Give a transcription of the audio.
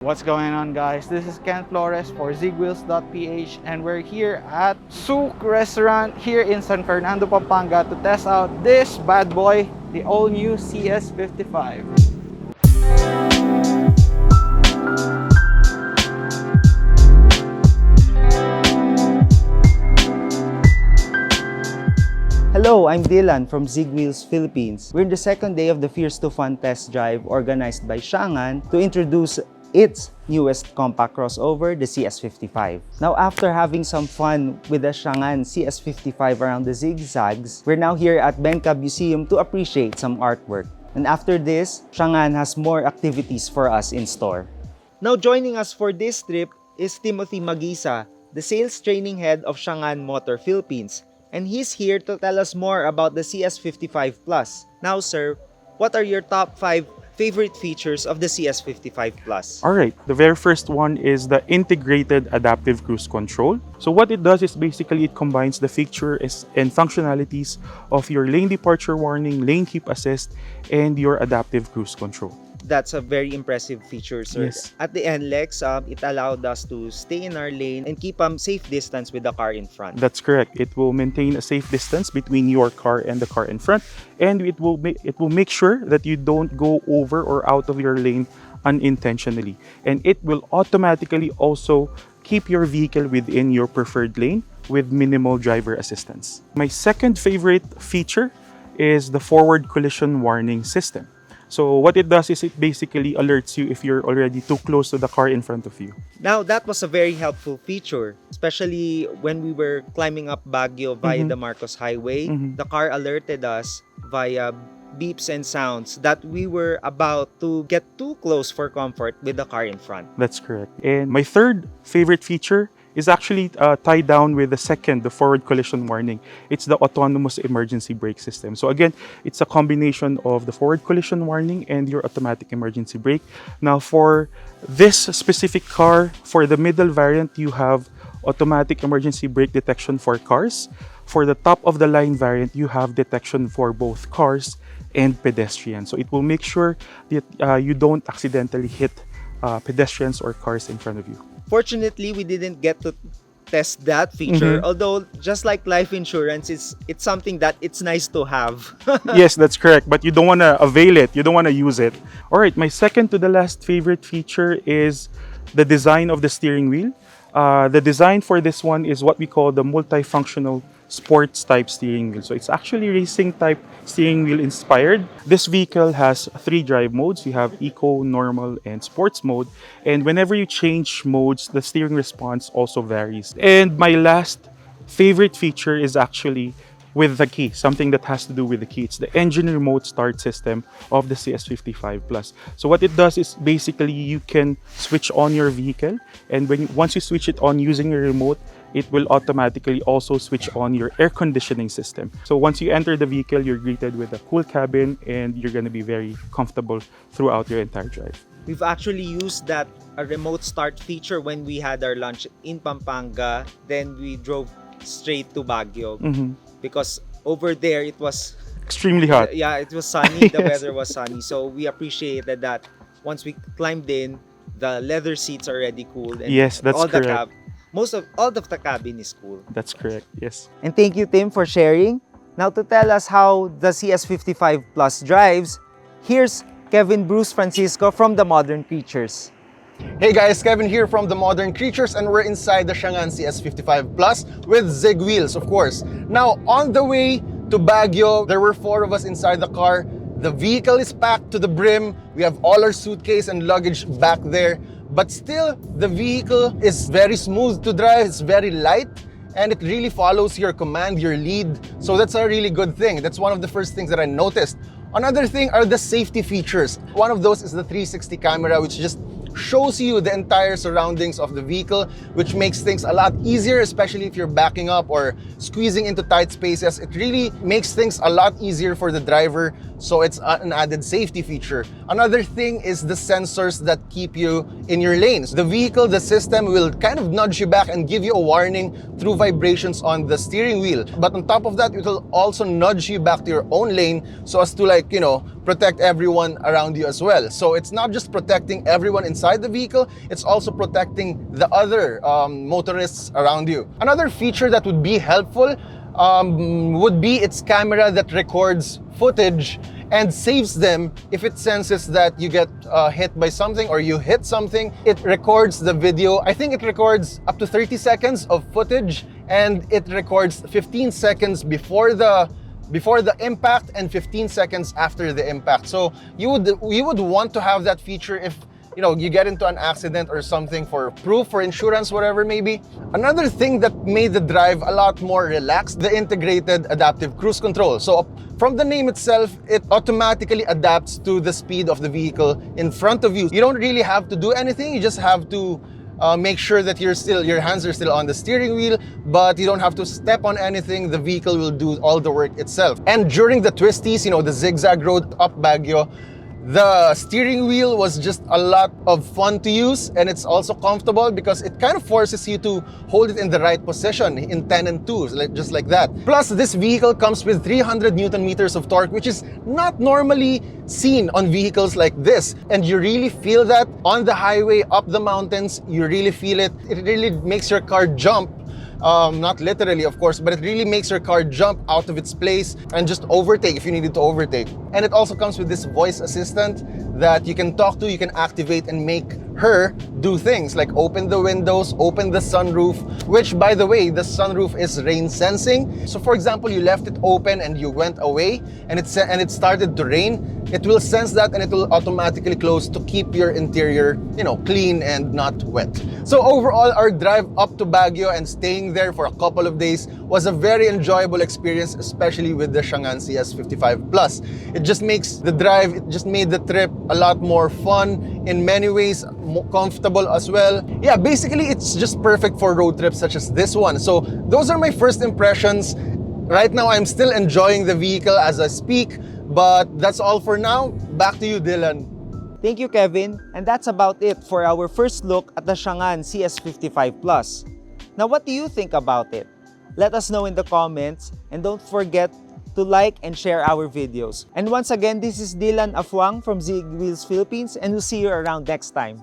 What's going on, guys? This is Ken Flores for Zigwheels.Ph, and we're here at Souk Restaurant here in San Fernando, Pampanga to test out this bad boy, the all-new CS55. Hello, I'm Dylan from Zigwheels Philippines. We're in the second day of the Fierce to Fun test drive organized by Changan to introduce its newest compact crossover, the CS55. Now, after having some fun with the Changan CS55 around the zigzags, we're now here at Benka Museum to appreciate some artwork. And after this, Changan has more activities for us in store. Now, joining us for this trip is Timothy Magisa, the sales training head of Changan Motor Philippines. And he's here to tell us more about the CS55 Plus. Now, sir, what are your top 5 favorite features of the CS55 Plus? Alright, the very first one is the integrated adaptive cruise control. So what it does is basically it combines the features and functionalities of your lane departure warning, lane keep assist, and your adaptive cruise control. That's a very impressive feature, sir. Yes. At the end, Lex, it allowed us to stay in our lane and keep a safe distance with the car in front. That's correct. It will maintain a safe distance between your car and the car in front, and it will make sure that you don't go over or out of your lane unintentionally. And it will automatically also keep your vehicle within your preferred lane with minimal driver assistance. My second favorite feature is the forward collision warning system. So what it does is it basically alerts you if you're already too close to the car in front of you. Now, that was a very helpful feature, especially when we were climbing up Baguio via the Marcos Highway. The car alerted us via beeps and sounds that we were about to get too close for comfort with the car in front. That's correct. And my third favorite feature is actually tied down with the second, the forward collision warning. It's the autonomous emergency brake system. So again, it's a combination of the forward collision warning and your automatic emergency brake. Now for this specific car, for the middle variant, you have automatic emergency brake detection for cars. For the top of the line variant, you have detection for both cars and pedestrians. So it will make sure that you don't accidentally hit pedestrians or cars in front of you. Fortunately, we didn't get to test that feature, although just like life insurance, it's something that it's nice to have. Yes, that's correct, but you don't want to avail it, you don't want to use it. All right, my second to the last favorite feature is the design of the steering wheel. The design for this one is what we call the multifunctional sports type steering wheel. So it's actually racing type steering wheel inspired. This vehicle has 3 drive modes. You have eco, normal, and sports mode. And whenever you change modes, the steering response also varies. And my last favorite feature is actually with the key, something that has to do with the key. It's the engine remote start system of the CS55 Plus. So what it does is basically you can switch on your vehicle, and once you switch it on using your remote, it will automatically also switch on your air conditioning system. So once you enter the vehicle, you're greeted with a cool cabin and you're going to be very comfortable throughout your entire drive. We've actually used that remote start feature when we had our lunch in Pampanga. Then we drove straight to Baguio because over there it was extremely hot. Yeah, it was sunny. The Yes. weather was sunny. So we appreciated that once we climbed in, the leather seats are already cooled. And Yes, that's correct. Most of all of the cabin is cool. That's correct, yes. And thank you, Tim, for sharing. Now to tell us how the CS55 Plus drives, here's Kevin Bruce Francisco from the Modern Creatures. Hey guys, Kevin here from the Modern Creatures, and we're inside the Changan CS55 Plus with Zigwheels, of course. Now, on the way to Baguio, there were 4 of us inside the car. The vehicle is packed to the brim. We have all our suitcase and luggage back there. But still, the vehicle is very smooth to drive. It's very light, and it really follows your command, your lead. So that's a really good thing. That's one of the first things that I noticed. Another thing are the safety features. One of those is the 360 camera, which just shows you the entire surroundings of the vehicle, which makes things a lot easier, especially if you're backing up or squeezing into tight spaces. It really makes things a lot easier for the driver, so it's an added safety feature. Another thing is the sensors that keep you in your lanes. The vehicle, the system will kind of nudge you back and give you a warning through vibrations on the steering wheel. But on top of that, it will also nudge you back to your own lane so as to, like, protect everyone around you as well. So it's not just protecting everyone inside the vehicle, it's also protecting the other motorists around you. Another feature that would be helpful would be its camera that records footage and saves them if it senses that you get hit by something or you hit something. It records the video. I think it records up to 30 seconds of footage, and it records 15 seconds before the impact and 15 seconds after the impact. So you would want to have that feature if you get into an accident or something, for proof, for insurance, whatever maybe. Another thing that made the drive a lot more relaxed, the integrated adaptive cruise control. So from the name itself, it automatically adapts to the speed of the vehicle in front of you. You don't really have to do anything. You just have to make sure that your hands are still on the steering wheel, but you don't have to step on anything. The vehicle will do all the work itself. And during the twisties, the zigzag road up Baguio, the steering wheel was just a lot of fun to use, and it's also comfortable because it kind of forces you to hold it in the right position in 10 and 2, just like that. Plus, this vehicle comes with 300 Newton meters of torque, which is not normally seen on vehicles like this. And you really feel that on the highway, up the mountains, you really feel it. It really makes your car jump. Not literally, of course, but it really makes your car jump out of its place and just overtake if you needed to overtake. And it also comes with this voice assistant that you can talk to, you can activate and make her do things like open the windows, open the sunroof, which, by the way, the sunroof is rain sensing. So for example, you left it open and you went away and it started to rain, it will sense that and it will automatically close to keep your interior, clean and not wet. So overall, our drive up to Baguio and staying there for a couple of days was a very enjoyable experience, especially with the Changan CS55 Plus. It just made the trip a lot more fun in many ways, more comfortable as well. Yeah, basically it's just perfect for road trips such as this one. So those are my first impressions. Right now, I'm still enjoying the vehicle as I speak, but that's all for now. Back to you, Dylan. Thank you, Kevin. And that's about it for our first look at the Changan CS55 Plus. Now, what do you think about it? Let us know in the comments, and don't forget to like and share our videos. And once again, this is Dylan Afwang from Zigwheels Philippines, and we'll see you around next time.